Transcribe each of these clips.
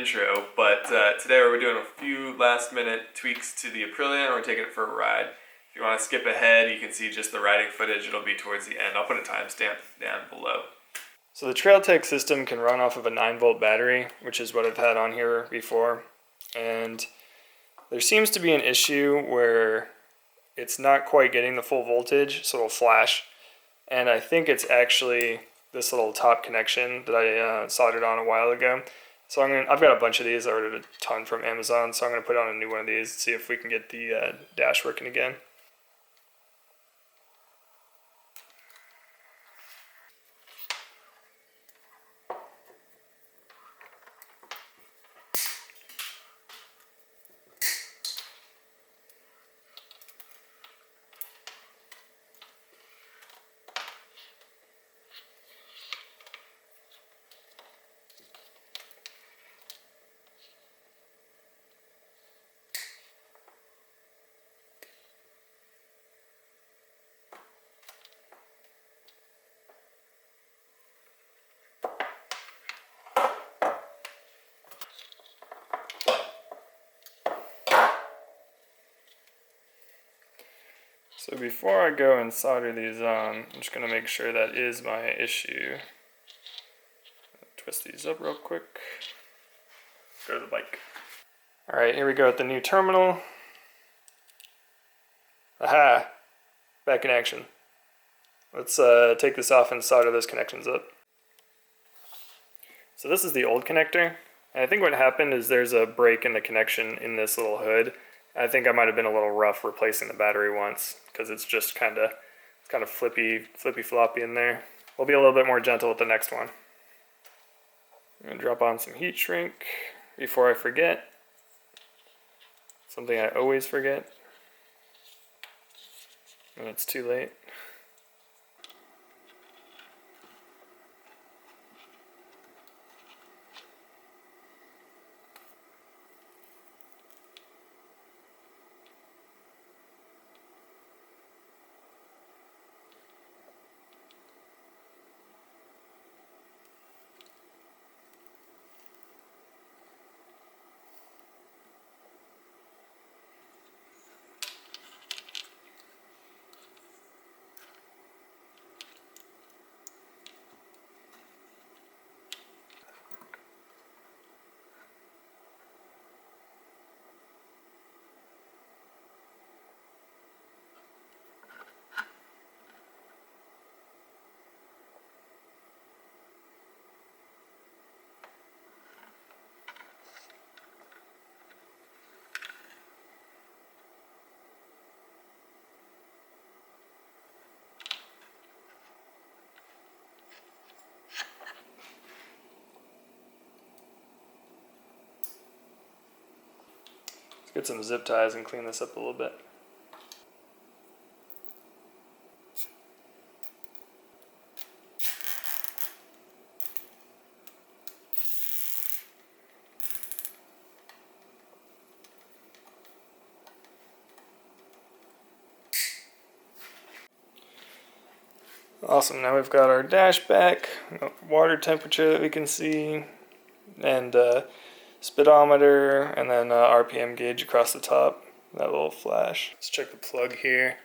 intro, but today we're doing a few last minute tweaks to the Aprilia and we're taking it for a ride. If you want to skip ahead, you can see just the riding footage. It'll be towards the end. I'll put a timestamp down below. So the TrailTech system can run off of a 9-volt battery, which is what I've had on here before. And there seems to be an issue where it's not quite getting the full voltage, so it'll flash. And I think it's actually this little top connection that I soldered on a while ago. So I've got a bunch of these. I ordered a ton from Amazon, so I'm going to put on a new one of these, see if we can get the dash working again. So before I go and solder these on, I'm just going to make sure that is my issue. Twist these up real quick. Go to the bike. Alright, here we go at the new terminal. Aha! Back in action. Let's take this off and solder those connections up. So this is the old connector. And I think what happened is there's a break in the connection in this little hood. I think I might have been a little rough replacing the battery once because it's just kind of flippy floppy in there. We'll be a little bit more gentle with the next one. I'm going to drop on some heat shrink before I forget. Something I always forget when it's too late. Get some zip ties and clean this up a little bit. Awesome, now we've got our dash back, water temperature that we can see, and speedometer, and then RPM gauge across the top, that little flash. Let's check the plug here.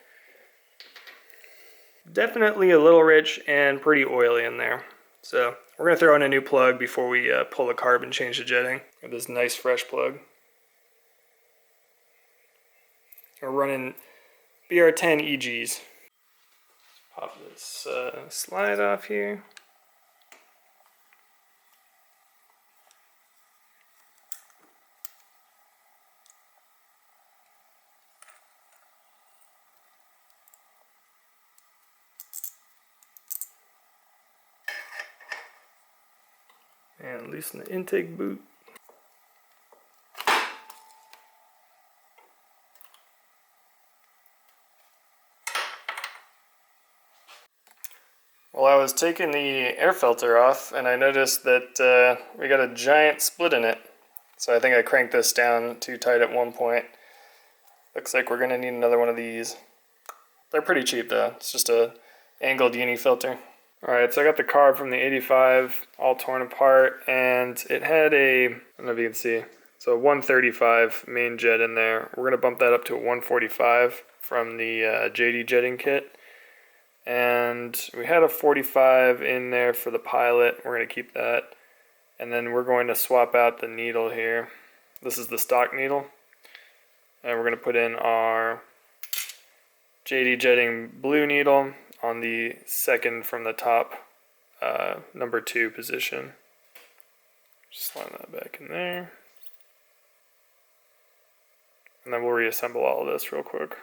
Definitely a little rich and pretty oily in there. So we're going to throw in a new plug before we pull the carb and change the jetting with this nice fresh plug. We're running BR10 EGs. Pop this slide off here. And loosen the intake boot. Well, I was taking the air filter off and I noticed that we got a giant split in it. So I think I cranked this down too tight at one point. Looks like we're going to need another one of these. They're pretty cheap though. It's just a angled Uni filter. Alright, so I got the carb from the 85 all torn apart, and it had a, I don't know if you can see, so a 135 main jet in there. We're going to bump that up to a 145 from the JD jetting kit. And we had a 45 in there for the pilot. We're going to keep that. And then we're going to swap out the needle here. This is the stock needle. And we're going to put in our JD jetting blue needle on the second from the top, number 2 position. Just slide that back in there. And then we'll reassemble all of this real quick.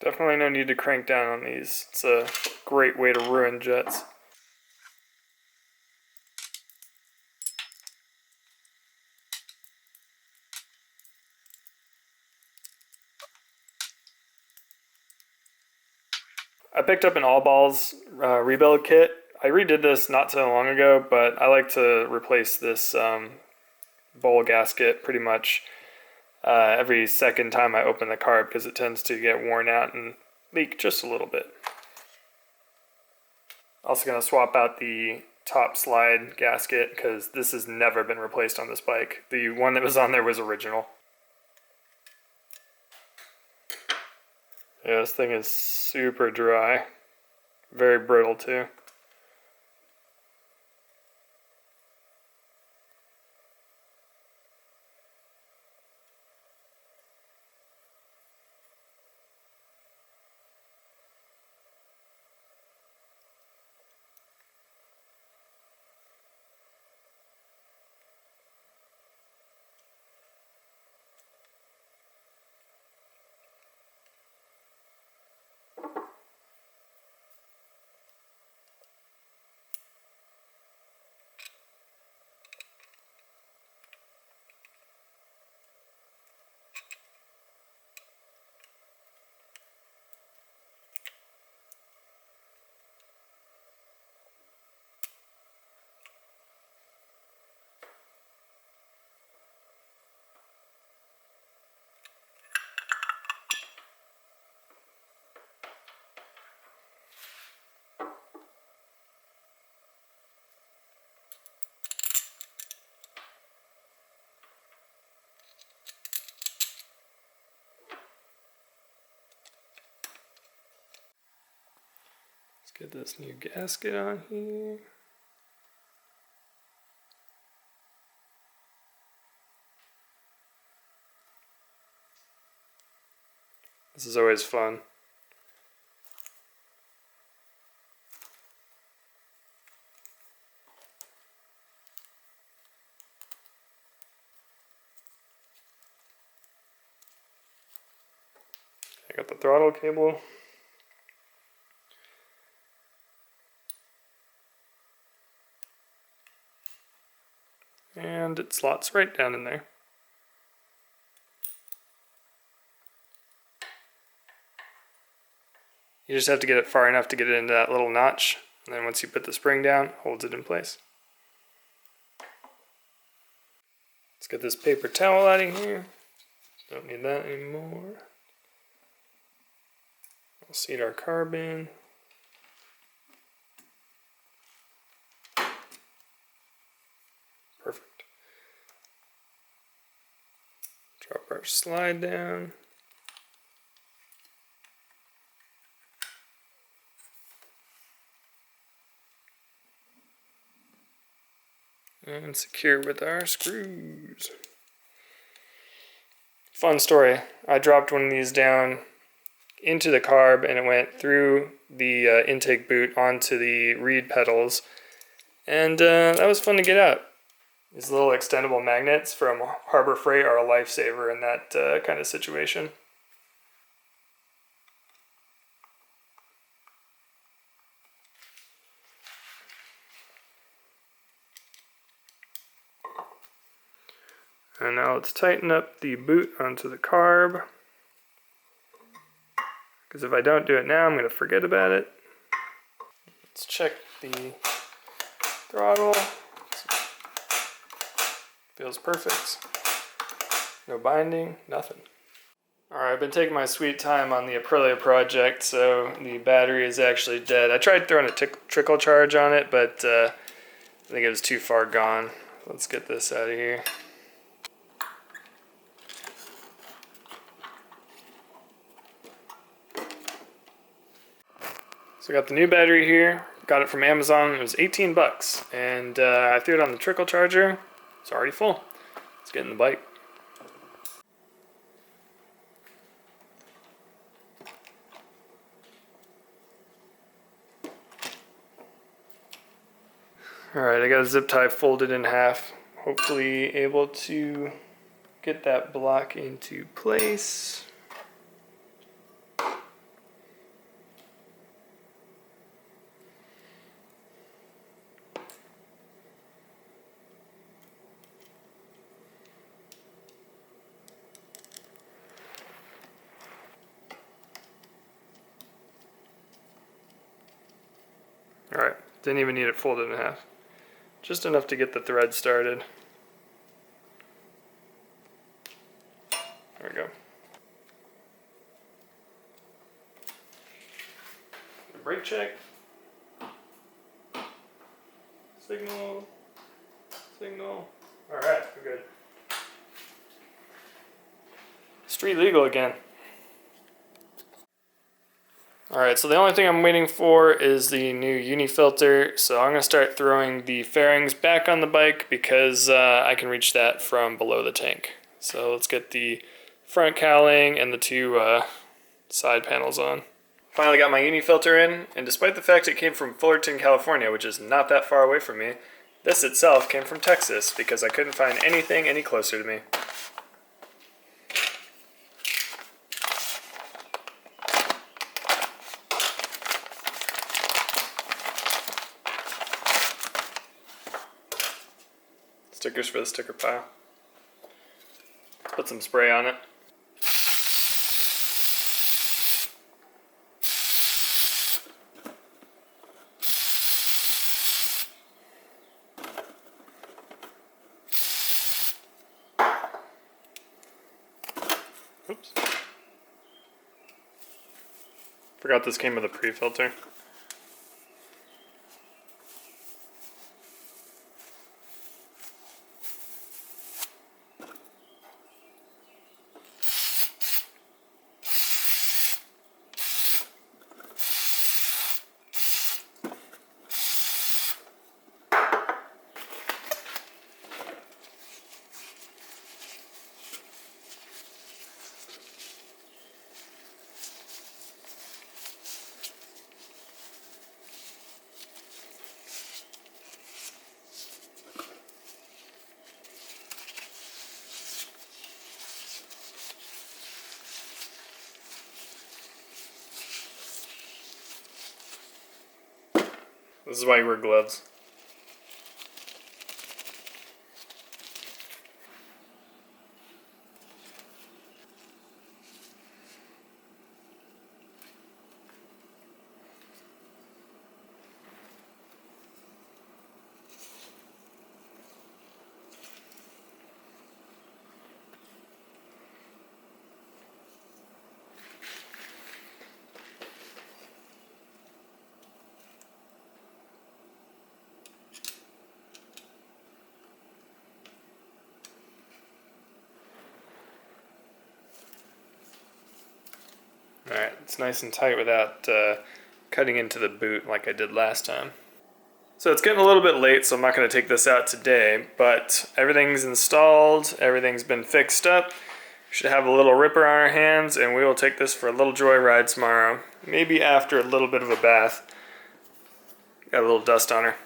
Definitely no need to crank down on these. It's a great way to ruin jets. I picked up an all balls rebuild kit. I redid this not so long ago, but I like to replace this bowl gasket pretty much every second time I open the carb because it tends to get worn out and leak just a little bit. Also going to swap out the top slide gasket because this has never been replaced on this bike. The one that was on there was original. Yeah, this thing is super dry. Very brittle too. Let's get this new gasket on here. This is always fun. I got the throttle cable. And it slots right down in there. You just have to get it far enough to get it into that little notch, and then once you put the spring down, holds it in place. Let's get this paper towel out of here. Don't need that anymore. We'll seat our carb in. Perfect. Drop our slide down. And secure with our screws. Fun story. I dropped one of these down into the carb and it went through the intake boot onto the reed pedals. And that was fun to get out. These little extendable magnets from Harbor Freight are a lifesaver in that kind of situation. And now let's tighten up the boot onto the carb. Because if I don't do it now, I'm going to forget about it. Let's check the throttle. Feels perfect. No binding, nothing. Alright, I've been taking my sweet time on the Aprilia project, so the battery is actually dead. I tried throwing a trickle charge on it, but I think it was too far gone. Let's get this out of here. So I got the new battery here. Got it from Amazon. It was 18 bucks, and I threw it on the trickle charger. It's already full. Let's get in the bike. Alright, I got a zip tie folded in half. Hopefully able to get that block into place. Alright, didn't even need it folded in half. Just enough to get the thread started. There we go. Brake check. Signal. Signal. Alright, we're good. Street legal again. Alright, so the only thing I'm waiting for is the new Uni Filter, so I'm going to start throwing the fairings back on the bike because I can reach that from below the tank. So let's get the front cowling and the two side panels on. Finally got my Uni Filter in, and despite the fact it came from Fullerton, California, which is not that far away from me, this itself came from Texas because I couldn't find anything any closer to me. Stickers for the sticker pile. Put some spray on it. Oops. Forgot this came with a pre-filter. This is why you wear gloves. Alright, it's nice and tight without cutting into the boot like I did last time. So it's getting a little bit late, so I'm not going to take this out today, but everything's installed, everything's been fixed up. We should have a little ripper on our hands, and we will take this for a little joyride tomorrow. Maybe after a little bit of a bath. Got a little dust on her.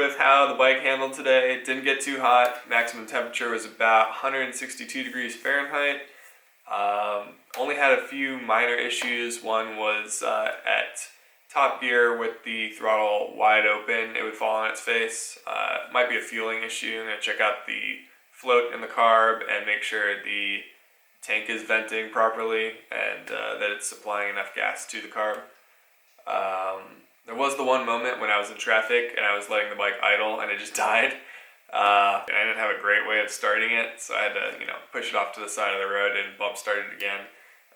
with how the bike handled today. It didn't get too hot. Maximum temperature was about 162 degrees Fahrenheit. Only had a few minor issues. One was at top gear with the throttle wide open, it would fall on its face. Might be a fueling issue. I'm going to check out the float in the carb and make sure the tank is venting properly and that it's supplying enough gas to the carb. There was the one moment when I was in traffic and I was letting the bike idle and it just died. I didn't have a great way of starting it, so I had to, push it off to the side of the road and bump start it again.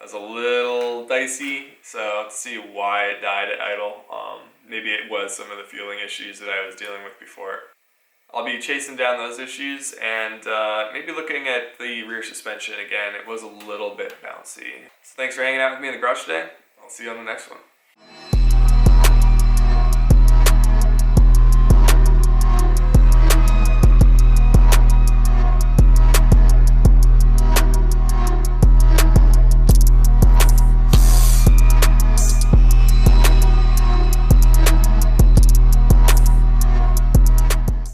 It was a little dicey, so let's see why it died at idle. Maybe it was some of the fueling issues that I was dealing with before. I'll be chasing down those issues and maybe looking at the rear suspension again. It was a little bit bouncy. So thanks for hanging out with me in the garage today. I'll see you on the next one.